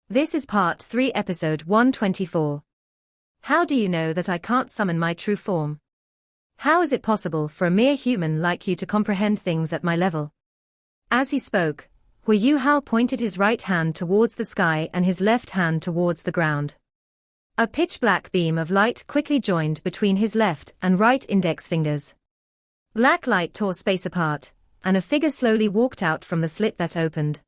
This is part 3, episode 124. How do you know that I can't summon my true form? How is it possible for a mere human like you to comprehend things at my level? As he spoke, Hu Yuhao pointed his right hand towards the sky and his left hand towards the ground. A pitch-black beam of light quickly joined between his left and right index fingers. Black light tore space apart, and a figure slowly walked out from the slit that opened.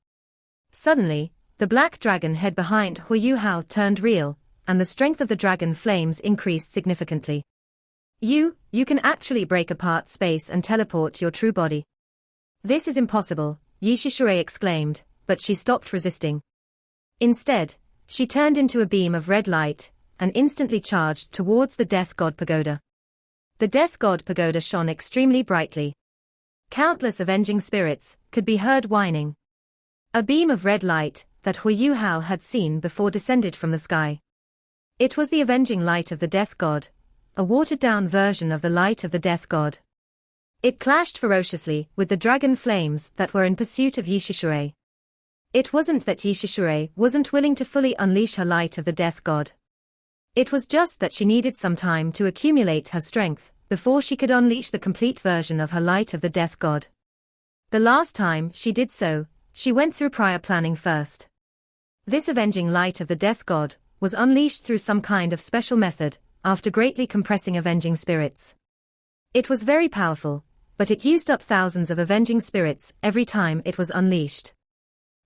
Suddenly, the black dragon head behind Hu Yuhao turned real, and the strength of the dragon flames increased significantly. You can actually break apart space and teleport your true body. This is impossible, Yi Shishui exclaimed, but she stopped resisting. Instead, she turned into a beam of red light, and instantly charged towards the Death God Pagoda. The Death God Pagoda shone extremely brightly. Countless avenging spirits could be heard whining. A beam of red light that Hu Yuhao had seen before descended from the sky. It was the avenging light of the Death God, a watered-down version of the light of the Death God. It clashed ferociously with the dragon flames that were in pursuit of Yi Shishui. It wasn't that Yi Shishui wasn't willing to fully unleash her light of the Death God. It was just that she needed some time to accumulate her strength before she could unleash the complete version of her light of the Death God. The last time she did so, she went through prior planning first. This avenging light of the Death God was unleashed through some kind of special method, after greatly compressing avenging spirits. It was very powerful, but it used up thousands of avenging spirits every time it was unleashed.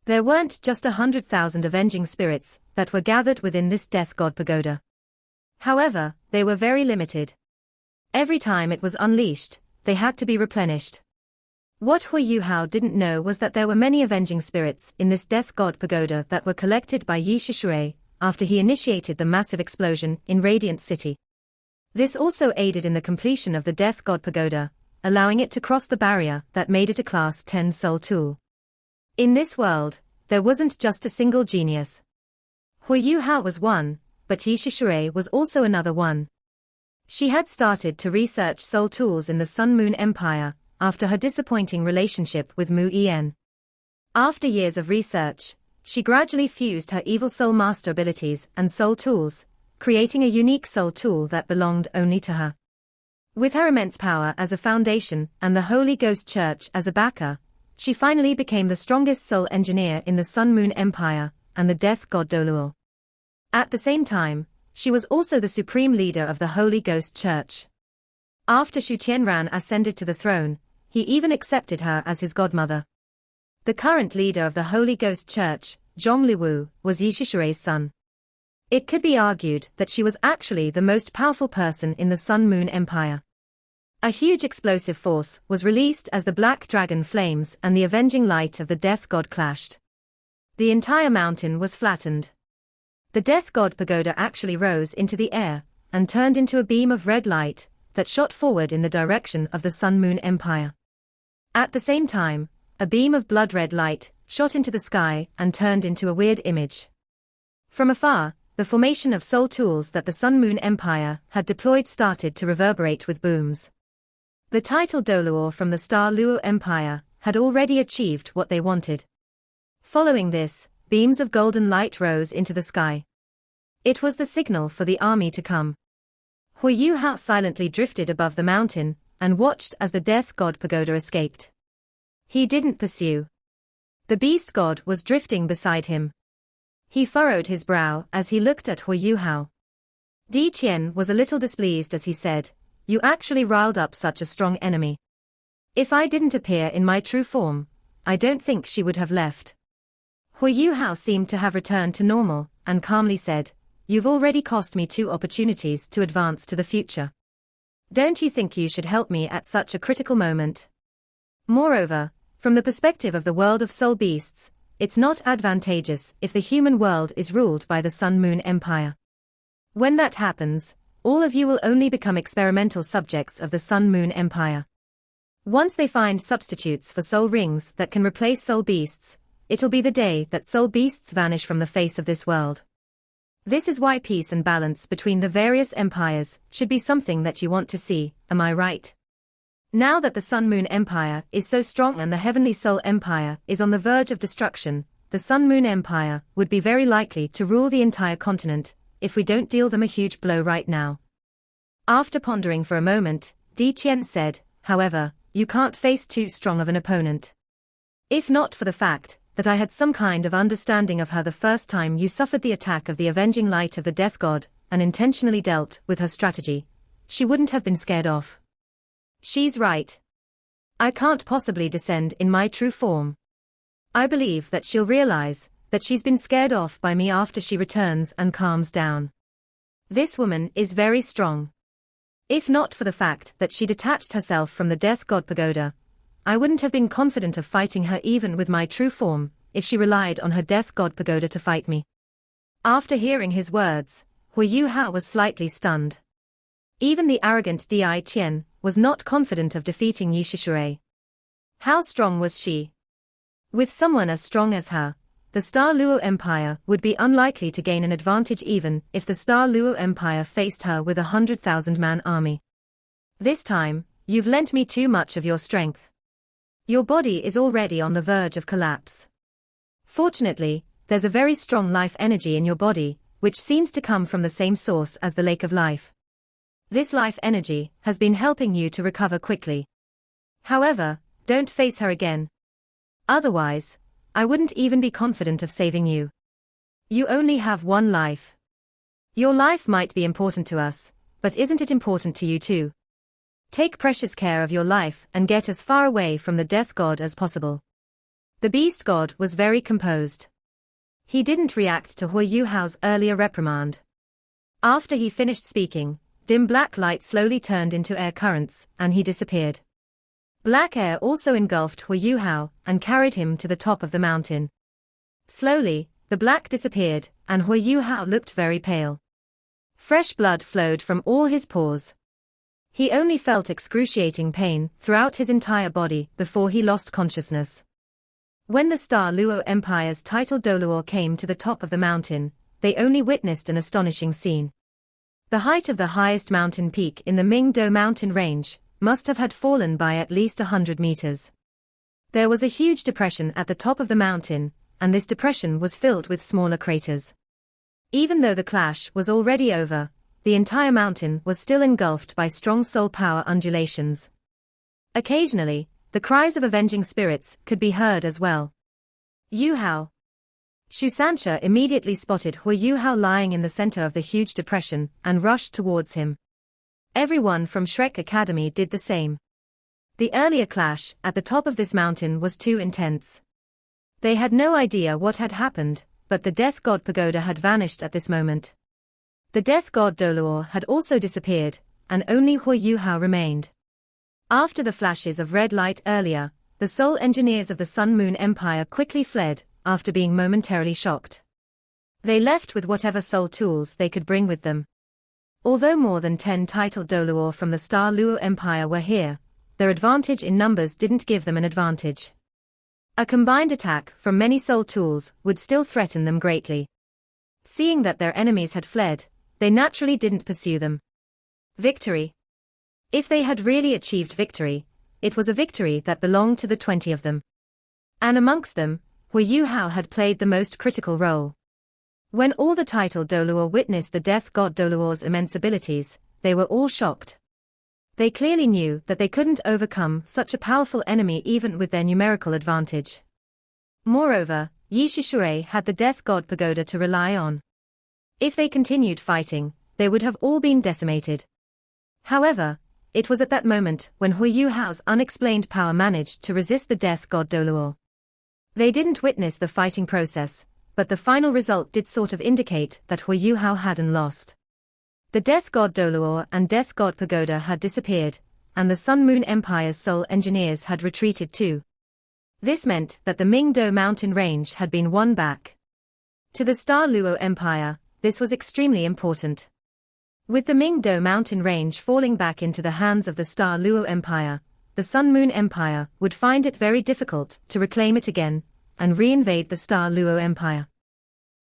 There weren't just 100,000 avenging spirits that were gathered within this Death God Pagoda. However, they were very limited. Every time it was unleashed, they had to be replenished. What Hu Yuhao didn't know was that there were many avenging spirits in this Death God Pagoda that were collected by Yi Shishui after he initiated the massive explosion in Radiant City. This also aided in the completion of the Death God Pagoda, allowing it to cross the barrier that made it a Class 10 soul tool. In this world, there wasn't just a single genius. Hu Yuhao was one, but Yi Shishui was also another one. She had started to research soul tools in the Sun Moon Empire after her disappointing relationship with Mu Yen. After years of research, she gradually fused her evil soul master abilities and soul tools, creating a unique soul tool that belonged only to her. With her immense power as a foundation and the Holy Ghost Church as a backer, she finally became the strongest soul engineer in the Sun Moon Empire and the Death God Doluo. At the same time, she was also the supreme leader of the Holy Ghost Church. After Shu Tianran ascended to the throne, he even accepted her as his godmother. The current leader of the Holy Ghost Church, Zhong Liwu, was Yi Shishui's son. It could be argued that she was actually the most powerful person in the Sun Moon Empire. A huge explosive force was released as the black dragon flames and the avenging light of the Death God clashed. The entire mountain was flattened. The Death God Pagoda actually rose into the air and turned into a beam of red light that shot forward in the direction of the Sun Moon Empire. At the same time, a beam of blood-red light shot into the sky and turned into a weird image. From afar, the formation of soul tools that the Sun Moon Empire had deployed started to reverberate with booms. The title Doluo from the Star Luo Empire had already achieved what they wanted. Following this, beams of golden light rose into the sky. It was the signal for the army to come. Hu Yuhao silently drifted above the mountain and watched as the Death God Pagoda escaped. He didn't pursue. The Beast God was drifting beside him. He furrowed his brow as he looked at Hu Yuhao. Di Qian was a little displeased as he said, "You actually riled up such a strong enemy. If I didn't appear in my true form, I don't think she would have left." Hu Yuhao seemed to have returned to normal, and calmly said, "You've already cost me 2 opportunities to advance to the future. Don't you think you should help me at such a critical moment? Moreover, from the perspective of the world of soul beasts, it's not advantageous if the human world is ruled by the Sun Moon Empire. When that happens, all of you will only become experimental subjects of the Sun Moon Empire. Once they find substitutes for soul rings that can replace soul beasts, it'll be the day that soul beasts vanish from the face of this world. This is why peace and balance between the various empires should be something that you want to see, am I right? Now that the Sun Moon Empire is so strong and the Heavenly Soul Empire is on the verge of destruction, the Sun Moon Empire, would be very likely to rule the entire continent, if we don't deal them a huge blow right now. After pondering for a moment, Di Qian said, however, you can't face too strong of an opponent. If not for the fact that I had some kind of understanding of her the first time you suffered the attack of the avenging light of the death god, and intentionally dealt with her strategy, she wouldn't have been scared off. She's right. I can't possibly descend in my true form. I believe that she'll realize that she's been scared off by me after she returns and calms down. This woman is very strong. If not for the fact that she detached herself from the death god pagoda, I wouldn't have been confident of fighting her even with my true form, if she relied on her death god pagoda to fight me. After hearing his words, Hu Yuhao was slightly stunned. Even the arrogant Di Qian was not confident of defeating Yi Shishui. How strong was she? With someone as strong as her, the Star Luo Empire would be unlikely to gain an advantage even if the Star Luo Empire faced her with 100,000-man army. This time, you've lent me too much of your strength. Your body is already on the verge of collapse. Fortunately, there's a very strong life energy in your body, which seems to come from the same source as the Lake of Life. This life energy has been helping you to recover quickly. However, don't face her again. Otherwise, I wouldn't even be confident of saving you. You only have one life. Your life might be important to us, but isn't it important to you too? Take precious care of your life and get as far away from the death god as possible. The beast god was very composed. He didn't react to Hu Yuhao's earlier reprimand. After he finished speaking, dim black light slowly turned into air currents, and he disappeared. Black air also engulfed Hu Yuhao and carried him to the top of the mountain. Slowly, the black disappeared, and Hu Yuhao looked very pale. Fresh blood flowed from all his pores. He only felt excruciating pain throughout his entire body before he lost consciousness. When the Star Luo Empire's titled Doluo came to the top of the mountain, they only witnessed an astonishing scene. The height of the highest mountain peak in the Mingdo mountain range must have had fallen by at least 100 meters. There was a huge depression at the top of the mountain, and this depression was filled with smaller craters. Even though the clash was already over, the entire mountain was still engulfed by strong soul power undulations. Occasionally, the cries of avenging spirits could be heard as well. Yuhao. Shu Sanxia immediately spotted Hu Yuhao lying in the center of the huge depression and rushed towards him. Everyone from Shrek Academy did the same. The earlier clash at the top of this mountain was too intense. They had no idea what had happened, but the death god pagoda had vanished at this moment. The death god Doluo had also disappeared, and only Hu Yuhao remained. After the flashes of red light earlier, the soul engineers of the Sun Moon Empire quickly fled, after being momentarily shocked. They left with whatever soul tools they could bring with them. Although more than 10 titled Doluo from the Star Luo Empire were here, their advantage in numbers didn't give them an advantage. A combined attack from many soul tools would still threaten them greatly. Seeing that their enemies had fled, they naturally didn't pursue them. Victory. If they had really achieved victory, it was a victory that belonged to the 20 of them. And amongst them, Hu Yuhao had played the most critical role. When all the titled Doluo witnessed the death god Doluo's immense abilities, they were all shocked. They clearly knew that they couldn't overcome such a powerful enemy even with their numerical advantage. Moreover, Yi Shishui had the death god pagoda to rely on. If they continued fighting, they would have all been decimated. However, it was at that moment when Hu Yuhao's unexplained power managed to resist the death god Doluo. They didn't witness the fighting process, but the final result did sort of indicate that Hu Yuhao hadn't lost. The death god Doluo and death god pagoda had disappeared, and the Sun Moon Empire's soul engineers had retreated too. This meant that the Mingdo mountain range had been won back. To the Star Luo Empire, this was extremely important. With the Mingdo mountain range falling back into the hands of the Star Luo Empire, the Sun Moon Empire would find it very difficult to reclaim it again, and reinvade the Star Luo Empire.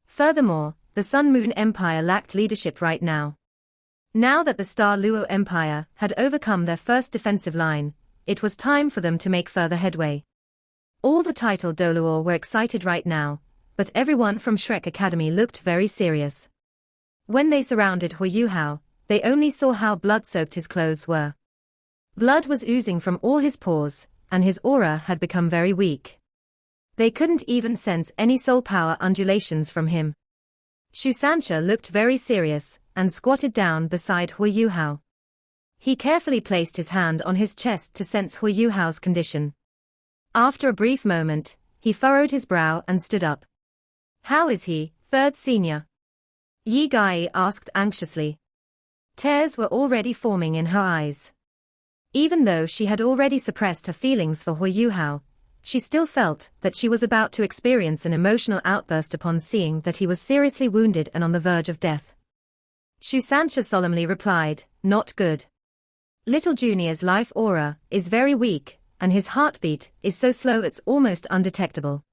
Furthermore, the Sun Moon Empire lacked leadership right now. Now that the Star Luo Empire had overcome their first defensive line, it was time for them to make further headway. All the titled Doluo were excited right now, but everyone from Shrek Academy looked very serious. When they surrounded Hu Yuhao, they only saw how blood-soaked his clothes were. Blood was oozing from all his pores, and his aura had become very weak. They couldn't even sense any soul power undulations from him. Shu Sancha looked very serious, and squatted down beside Hu Yuhao. He carefully placed his hand on his chest to sense Hu Yuhao's condition. After a brief moment, he furrowed his brow and stood up. "How is he, third senior?" Yi Gai asked anxiously. Tears were already forming in her eyes. Even though she had already suppressed her feelings for Hu Yuhao, she still felt that she was about to experience an emotional outburst upon seeing that he was seriously wounded and on the verge of death. Shu Sancha solemnly replied, "Not good. Little Junior's life aura is very weak, and his heartbeat is so slow it's almost undetectable.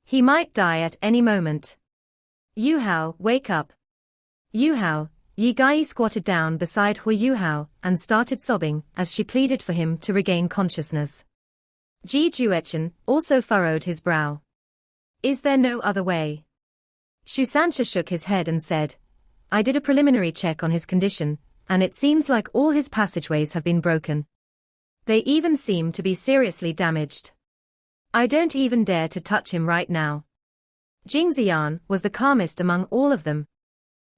He might die at any moment. Yuhao, wake up." Yuhao, Yi Gai squatted down beside Hu Yuhao and started sobbing as she pleaded for him to regain consciousness. Ji Juechen also furrowed his brow. "Is there no other way?" Shu Sancha shook his head and said, "I did a preliminary check on his condition, and it seems like all his passageways have been broken. They even seem to be seriously damaged. I don't even dare to touch him right now." Jing Ziyan was the calmest among all of them.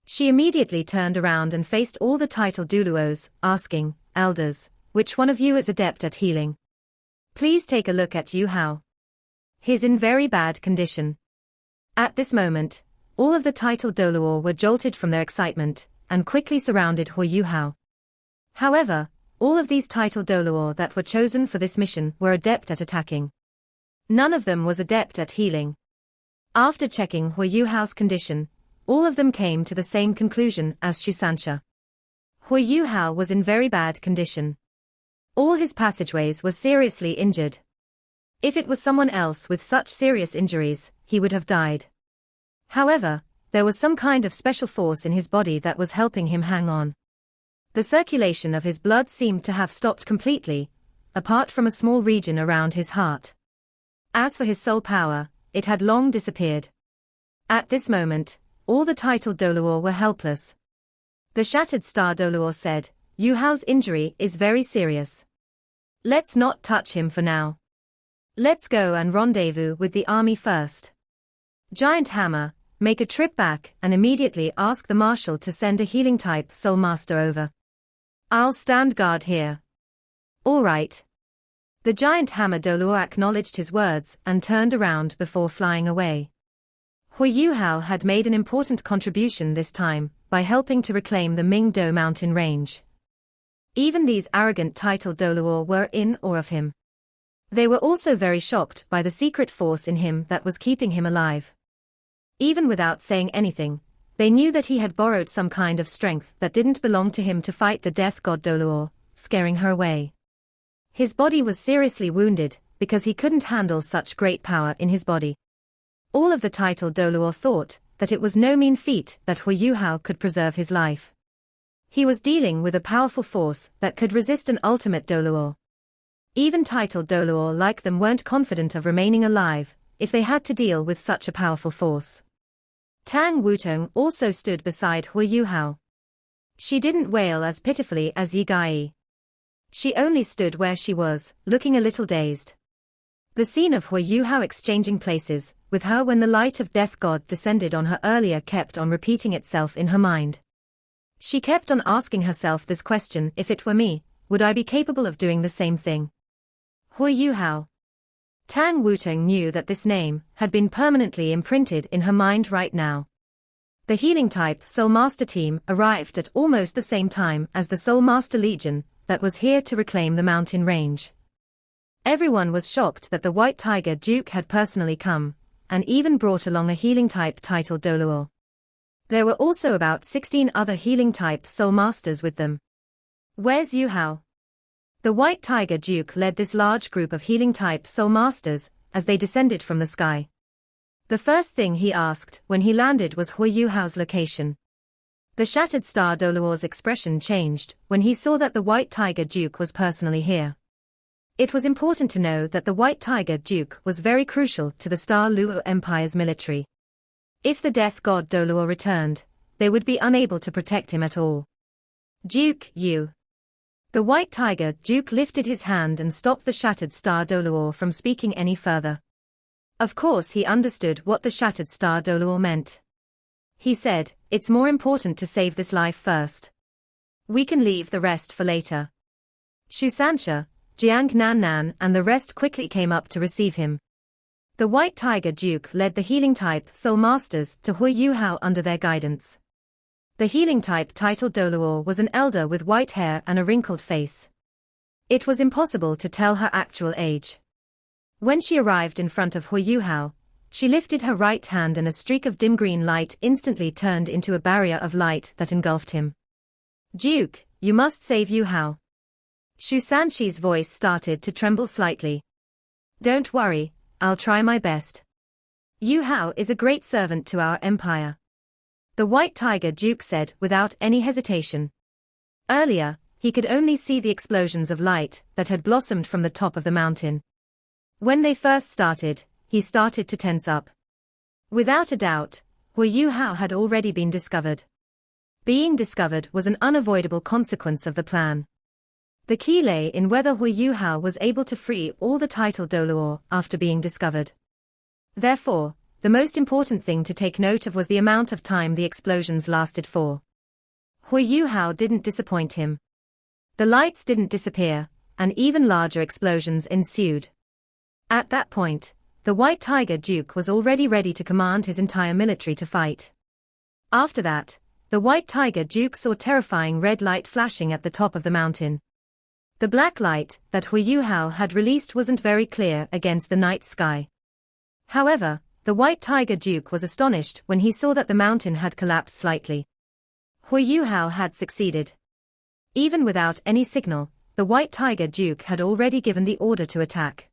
She immediately turned around and faced all the title Duluos, asking, "Elders, which one of you is adept at healing? Please take a look at Yuhao. He's in very bad condition." At this moment, all of the title Doluo were jolted from their excitement, and quickly surrounded Hu Yuhao. However, all of these title Doluo that were chosen for this mission were adept at attacking. None of them was adept at healing. After checking Hu Yuhao's condition, all of them came to the same conclusion as Shu Sancha. Hu Yuhao was in very bad condition. All his passageways were seriously injured. If it was someone else with such serious injuries, he would have died. However, there was some kind of special force in his body that was helping him hang on. The circulation of his blood seemed to have stopped completely, apart from a small region around his heart. As for his soul power, it had long disappeared. At this moment, all the titled Doluo were helpless. The Shattered Star Doluo said, "Yuhao's injury is very serious. Let's not touch him for now. Let's go and rendezvous with the army first. Giant Hammer, make a trip back and immediately ask the marshal to send a healing-type Soul Master over. I'll stand guard here." "All right." The Giant Hammer Doluo acknowledged his words and turned around before flying away. Hu Yuhao had made an important contribution this time, by helping to reclaim the Mingdo mountain range. Even these arrogant title Doluo were in awe of him. They were also very shocked by the secret force in him that was keeping him alive. Even without saying anything, they knew that he had borrowed some kind of strength that didn't belong to him to fight the death god Doluo, scaring her away. His body was seriously wounded, because he couldn't handle such great power in his body. All of the title Doluo thought that it was no mean feat that Hu Yuhao could preserve his life. He was dealing with a powerful force that could resist an ultimate Doluo. Even title Doluo like them weren't confident of remaining alive, if they had to deal with such a powerful force. Tang Wutong also stood beside Hu Yuhao. She didn't wail as pitifully as Yi Gai. She only stood where she was, looking a little dazed. The scene of Hu Yuhao exchanging places with her when the light of Death God descended on her earlier kept on repeating itself in her mind. She kept on asking herself this question: if it were me, would I be capable of doing the same thing? Hu Yuhao. Tang Wutong knew that this name had been permanently imprinted in her mind right now. The healing-type Soul Master team arrived at almost the same time as the Soul Master Legion that was here to reclaim the mountain range. Everyone was shocked that the White Tiger Duke had personally come, and even brought along a healing-type title Doluo. There were also about 16 other healing-type Soul Masters with them. "Where's Yuhao?" The White Tiger Duke led this large group of healing-type Soul Masters as they descended from the sky. The first thing he asked when he landed was Hu Yuhao's location. The Shattered Star Doluo's expression changed when he saw that the White Tiger Duke was personally here. It was important to know that the White Tiger Duke was very crucial to the Star Luo Empire's military. If the death god Doluor returned, they would be unable to protect him at all. Duke, you. The white tiger Duke lifted his hand and stopped the shattered star Doluor from speaking any further. Of course he understood what the shattered star Doluor meant. He said, "It's more important to save this life first. We can leave the rest for later." Shusansha, Jiang Nan Nan and the rest quickly came up to receive him. The white tiger Duke led the healing type Soul Masters to Hui Yuhao under their guidance. The healing type titled Doluor was an elder with white hair and a wrinkled face. It was impossible to tell her actual age. When she arrived in front of Hui Yuhao, she lifted her right hand and a streak of dim green light instantly turned into a barrier of light that engulfed him. "Duke, you must save Yuhao." Shusanshi's voice started to tremble slightly. "Don't worry, I'll try my best. Yuhao is a great servant to our empire," the white tiger Duke said without any hesitation. Earlier, he could only see the explosions of light that had blossomed from the top of the mountain. When they first started, he started to tense up. Without a doubt, Hui Yuhao had already been discovered. Being discovered was an unavoidable consequence of the plan. The key lay in whether Hui Yuhao was able to free all the title Doluor after being discovered. Therefore, the most important thing to take note of was the amount of time the explosions lasted for. Hui Yuhao didn't disappoint him. The lights didn't disappear, and even larger explosions ensued. At that point, the white tiger Duke was already ready to command his entire military to fight. After that, the white tiger Duke saw terrifying red light flashing at the top of the mountain. The black light that Hui Yuhao had released wasn't very clear against the night sky. However, the white tiger Duke was astonished when he saw that the mountain had collapsed slightly. Hui Yuhao had succeeded. Even without any signal, the white tiger Duke had already given the order to attack.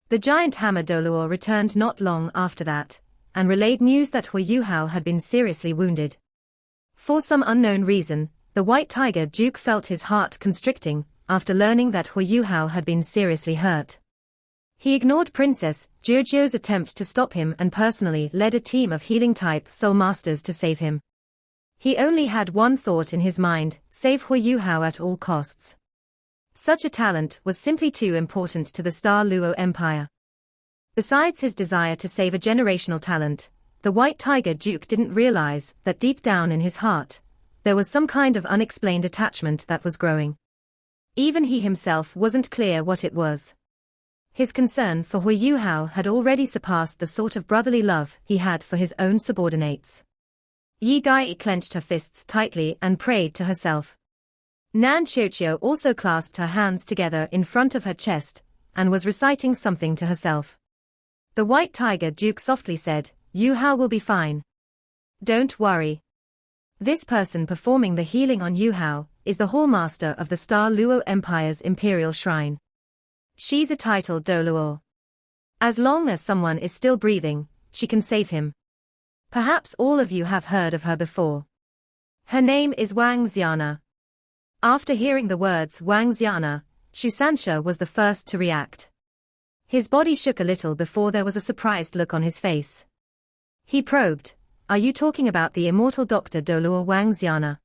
The giant hammer Doluor returned not long after that, and relayed news that Hui Yuhao had been seriously wounded. For some unknown reason, the white tiger Duke felt his heart constricting after learning that Hui Yuhao had been seriously hurt. He ignored Princess Jiuzhou's attempt to stop him and personally led a team of healing-type Soul Masters to save him. He only had one thought in his mind: save Hui Yuhao at all costs. Such a talent was simply too important to the Star Luo Empire. Besides his desire to save a generational talent, the white tiger Duke didn't realize that deep down in his heart, there was some kind of unexplained attachment that was growing. Even he himself wasn't clear what it was. His concern for Hui Yuhao had already surpassed the sort of brotherly love he had for his own subordinates. Yi Gai clenched her fists tightly and prayed to herself. Nan Qiuqiu also clasped her hands together in front of her chest, and was reciting something to herself. The white tiger Duke softly said, "Yuhao will be fine. Don't worry. This person performing the healing on Yuhao is the Hallmaster of the Star Luo Empire's Imperial Shrine. She's a titled Doluor. As long as someone is still breathing, she can save him. Perhaps all of you have heard of her before. Her name is Wang Xiana." After hearing the words Wang Xiana, Shusansha was the first to react. His body shook a little before there was a surprised look on his face. He probed, "Are you talking about the immortal Dr. Doluor Wang Xiana?"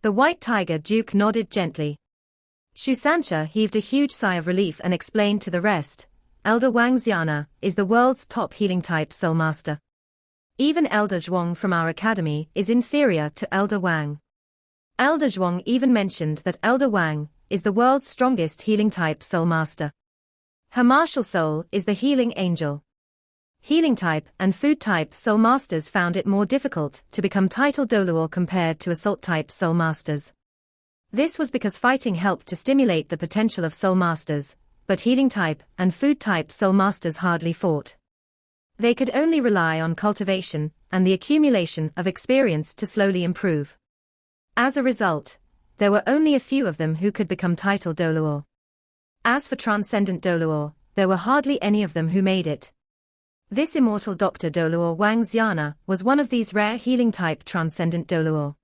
The white tiger Duke nodded gently. Shusansha heaved a huge sigh of relief and explained to the rest, "Elder Wang Xiana is the world's top healing-type Soul Master. Even Elder Zhuang from our academy is inferior to Elder Wang. Elder Zhuang even mentioned that Elder Wang is the world's strongest healing-type Soul Master. Her martial soul is the Healing Angel." Healing-type and food-type Soul Masters found it more difficult to become titled Doluor compared to Assault-type Soul Masters. This was because fighting helped to stimulate the potential of Soul Masters, but healing-type and food-type Soul Masters hardly fought. They could only rely on cultivation and the accumulation of experience to slowly improve. As a result, there were only a few of them who could become titled Doluor. As for Transcendent Doluor, there were hardly any of them who made it. This immortal Dr. Doluor Wang Xiana was one of these rare healing-type Transcendent Doluor.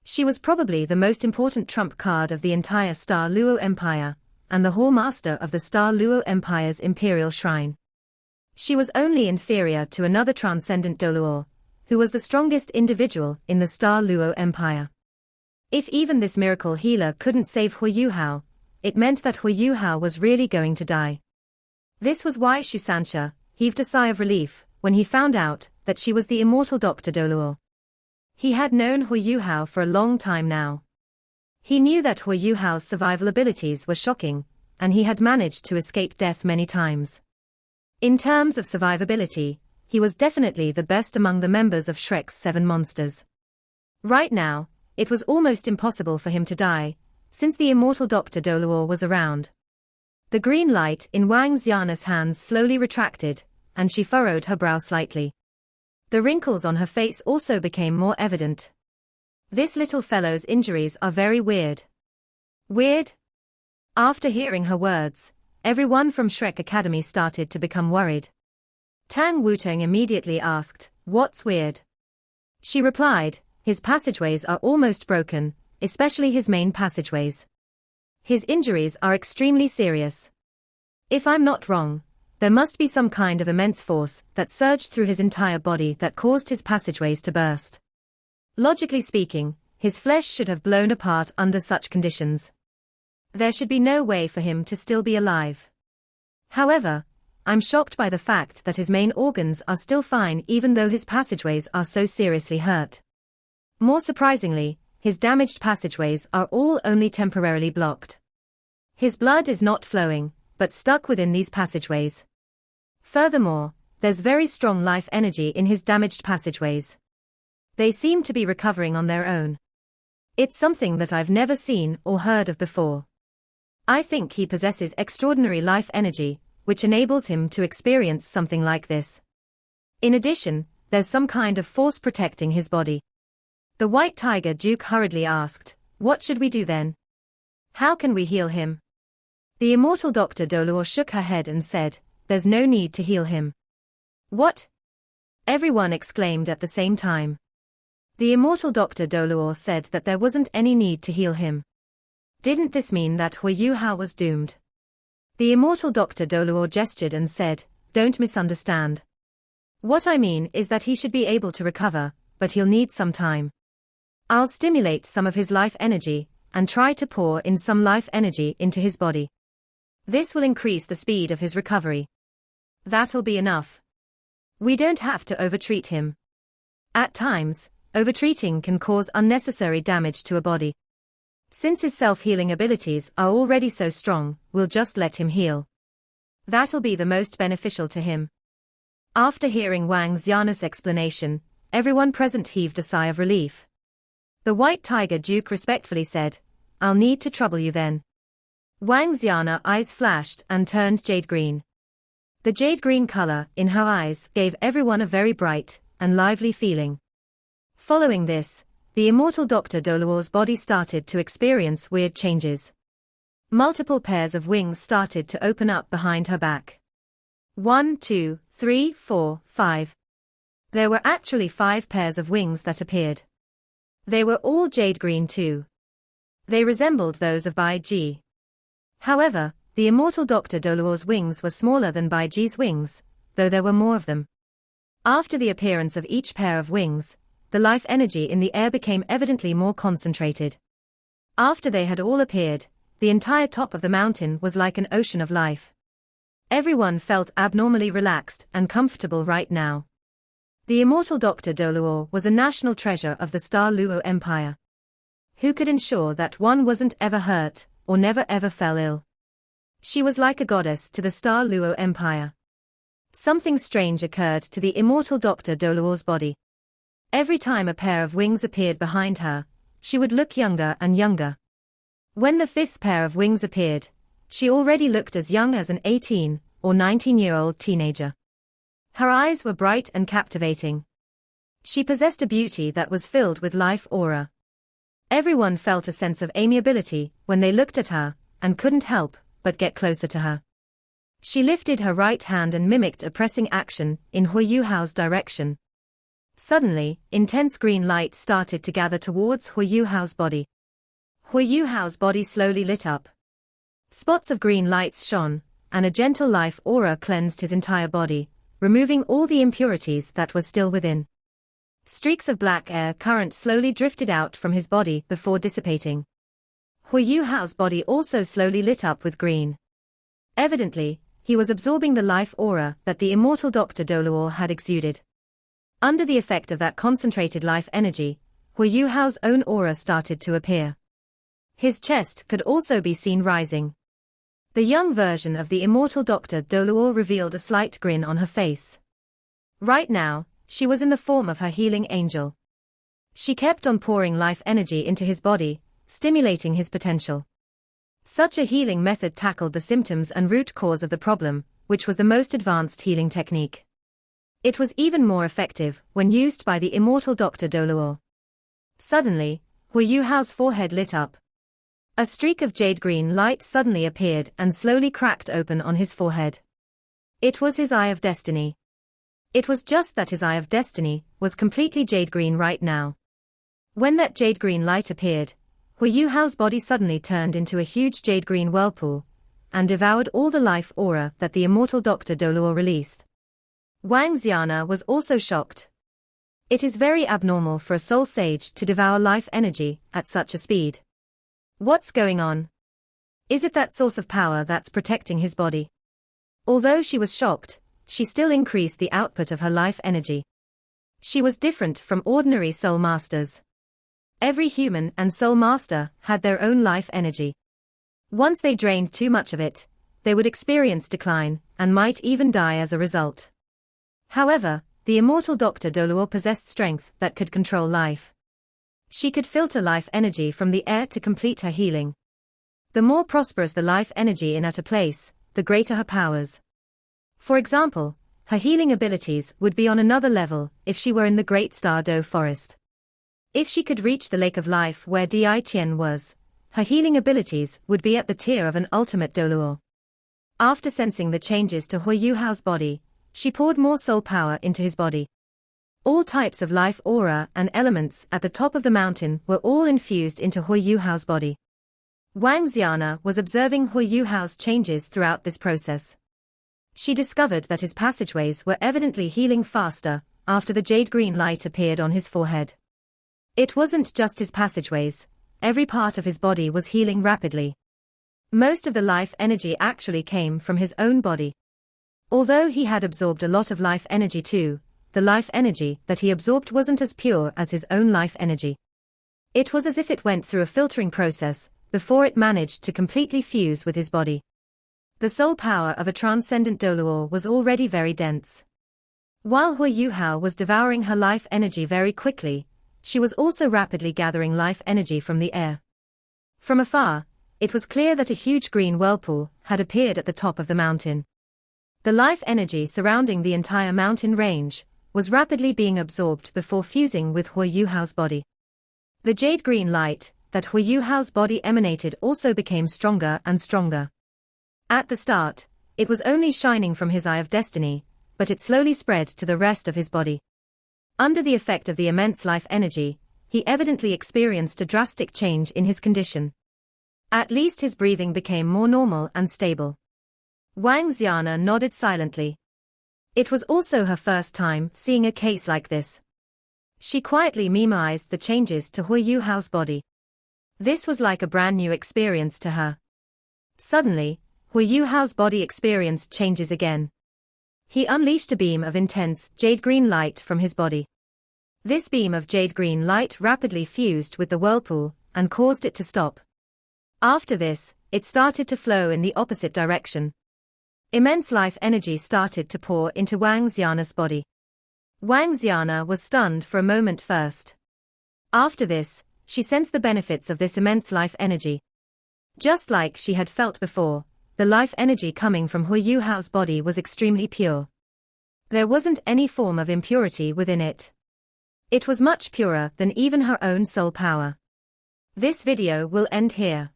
She was probably the most important trump card of the entire Star Luo Empire, and the Hallmaster of the Star Luo Empire's Imperial Shrine. She was only inferior to another Transcendent Doluor, who was the strongest individual in the Star Luo Empire. If even this miracle healer couldn't save Hu Yuhao, it meant that Hu Yuhao was really going to die. This was why Shusansha heaved a sigh of relief when he found out that she was the immortal Dr. Doluo. He had known Hu Yuhao for a long time now. He knew that Hu Yuhao's survival abilities were shocking, and he had managed to escape death many times. In terms of survivability, he was definitely the best among the members of Shrek's 7 monsters. Right now, it was almost impossible for him to die, since the immortal Dr. Doluo was around. The green light in Wang Xiana's hands slowly retracted, and she furrowed her brow slightly. The wrinkles on her face also became more evident. This little fellow's injuries are very weird. Weird? After hearing her words, everyone from Shrek Academy started to become worried. Tang Wutong immediately asked, "What's weird?" She replied, "His passageways are almost broken, especially his main passageways. His injuries are extremely serious. If I'm not wrong, there must be some kind of immense force that surged through his entire body that caused his passageways to burst. Logically speaking, his flesh should have blown apart under such conditions. There should be no way for him to still be alive. However, I'm shocked by the fact that his main organs are still fine even though his passageways are so seriously hurt. More surprisingly, his damaged passageways are all only temporarily blocked. His blood is not flowing, but stuck within these passageways. Furthermore, there's very strong life energy in his damaged passageways. They seem to be recovering on their own. It's something that I've never seen or heard of before. I think he possesses extraordinary life energy, which enables him to experience something like this. In addition, there's some kind of force protecting his body." The White Tiger Duke hurriedly asked, "What should we do then? How can we heal him?" The immortal Dr. Doluo shook her head and said, "There's no need to heal him." "What?" everyone exclaimed at the same time. The immortal Dr. Doluo said that there wasn't any need to heal him. Didn't this mean that Hu Yuhao was doomed? The immortal Dr. Doluo gestured and said, "Don't misunderstand. What I mean is that he should be able to recover, but he'll need some time. I'll stimulate some of his life energy, and try to pour in some life energy into his body. This will increase the speed of his recovery. That'll be enough. We don't have to overtreat him. At times, overtreating can cause unnecessary damage to a body. Since his self-healing abilities are already so strong, we'll just let him heal. That'll be the most beneficial to him." After hearing Wang Xiana's explanation, everyone present heaved a sigh of relief. The White Tiger Duke respectfully said, "I'll need to trouble you then." Wang Xiana's eyes flashed and turned jade green. The jade green color in her eyes gave everyone a very bright and lively feeling. Following this, the immortal Dr. Doluo's body started to experience weird changes. Multiple pairs of wings started to open up behind her back. 1, 2, 3, 4, 5. There were actually 5 pairs of wings that appeared. They were all jade green too. They resembled those of Bai Ji. However, the immortal Dr. Doluo's wings were smaller than Bai Ji's wings, though there were more of them. After the appearance of each pair of wings, the life energy in the air became evidently more concentrated. After they had all appeared, the entire top of the mountain was like an ocean of life. Everyone felt abnormally relaxed and comfortable right now. The immortal Dr. Doluo was a national treasure of the Star Luo Empire. Who could ensure that one wasn't ever hurt, or never ever fell ill? She was like a goddess to the Star Luo Empire. Something strange occurred to the immortal Dr. Doluo's body. Every time a pair of wings appeared behind her, she would look younger and younger. When the 5th pair of wings appeared, she already looked as young as an 18 or 19-year-old teenager. Her eyes were bright and captivating. She possessed a beauty that was filled with life aura. Everyone felt a sense of amiability when they looked at her, and couldn't help but get closer to her. She lifted her right hand and mimicked a pressing action in Hu Yuhao's direction. Suddenly, intense green light started to gather towards Hu Yuhao's body. Hu Yuhao's body slowly lit up. Spots of green lights shone, and a gentle life aura cleansed his entire body, removing all the impurities that were still within. Streaks of black air current slowly drifted out from his body before dissipating. Hui Yuhao's body also slowly lit up with green. Evidently, he was absorbing the life aura that the immortal Dr. Doluo had exuded. Under the effect of that concentrated life energy, Hui Yuhao's own aura started to appear. His chest could also be seen rising. The young version of the immortal Dr. Doluo revealed a slight grin on her face. Right now, she was in the form of her healing angel. She kept on pouring life energy into his body, stimulating his potential. Such a healing method tackled the symptoms and root cause of the problem, which was the most advanced healing technique. It was even more effective when used by the immortal Dr. Doluo. Suddenly, Hui Yuhao's forehead lit up. A streak of jade-green light suddenly appeared and slowly cracked open on his forehead. It was his Eye of Destiny. It was just that his Eye of Destiny was completely jade-green right now. When that jade-green light appeared, Hui Yuhao's body suddenly turned into a huge jade-green whirlpool, and devoured all the life aura that the immortal Dr. Doluo released. Wang Xiana was also shocked. It is very abnormal for a soul sage to devour life energy at such a speed. What's going on? Is it that source of power that's protecting his body? Although she was shocked, she still increased the output of her life energy. She was different from ordinary soul masters. Every human and soul master had their own life energy. Once they drained too much of it, they would experience decline, and might even die as a result. However, the immortal Dr. Doluo possessed strength that could control life. She could filter life energy from the air to complete her healing. The more prosperous the life energy in at a place, the greater her powers. For example, her healing abilities would be on another level if she were in the Great Star Do Forest. If she could reach the Lake of Life where Di Tian was, her healing abilities would be at the tier of an ultimate Doluo. After sensing the changes to Hui Yuhao's body, she poured more soul power into his body. All types of life aura and elements at the top of the mountain were all infused into Hui Yuhao's body. Wang Xiana was observing Hui Yuhao's changes throughout this process. She discovered that his passageways were evidently healing faster after the jade-green light appeared on his forehead. It wasn't just his passageways, every part of his body was healing rapidly. Most of the life energy actually came from his own body. Although he had absorbed a lot of life energy too, the life energy that he absorbed wasn't as pure as his own life energy. It was as if it went through a filtering process before it managed to completely fuse with his body. The soul power of a transcendent Doluo was already very dense. While Hui Yuhao was devouring her life energy very quickly, she was also rapidly gathering life energy from the air. From afar, it was clear that a huge green whirlpool had appeared at the top of the mountain. The life energy surrounding the entire mountain range was rapidly being absorbed before fusing with Hui Yuhao's body. The jade-green light that Hui Yuhao's body emanated also became stronger and stronger. At the start, it was only shining from his Eye of Destiny, but it slowly spread to the rest of his body. Under the effect of the immense life energy, he evidently experienced a drastic change in his condition. At least his breathing became more normal and stable. Wang Xiana nodded silently. It was also her first time seeing a case like this. She quietly memorized the changes to Hui Yuhao's body. This was like a brand new experience to her. Suddenly, Hui Yuhao's body experienced changes again. He unleashed a beam of intense jade-green light from his body. This beam of jade-green light rapidly fused with the whirlpool and caused it to stop. After this, it started to flow in the opposite direction. Immense life energy started to pour into Wang Xiana's body. Wang Xiana was stunned for a moment first. After this, she sensed the benefits of this immense life energy. Just like she had felt before, the life energy coming from Hui Yuhao's body was extremely pure. There wasn't any form of impurity within it. It was much purer than even her own soul power. This video will end here.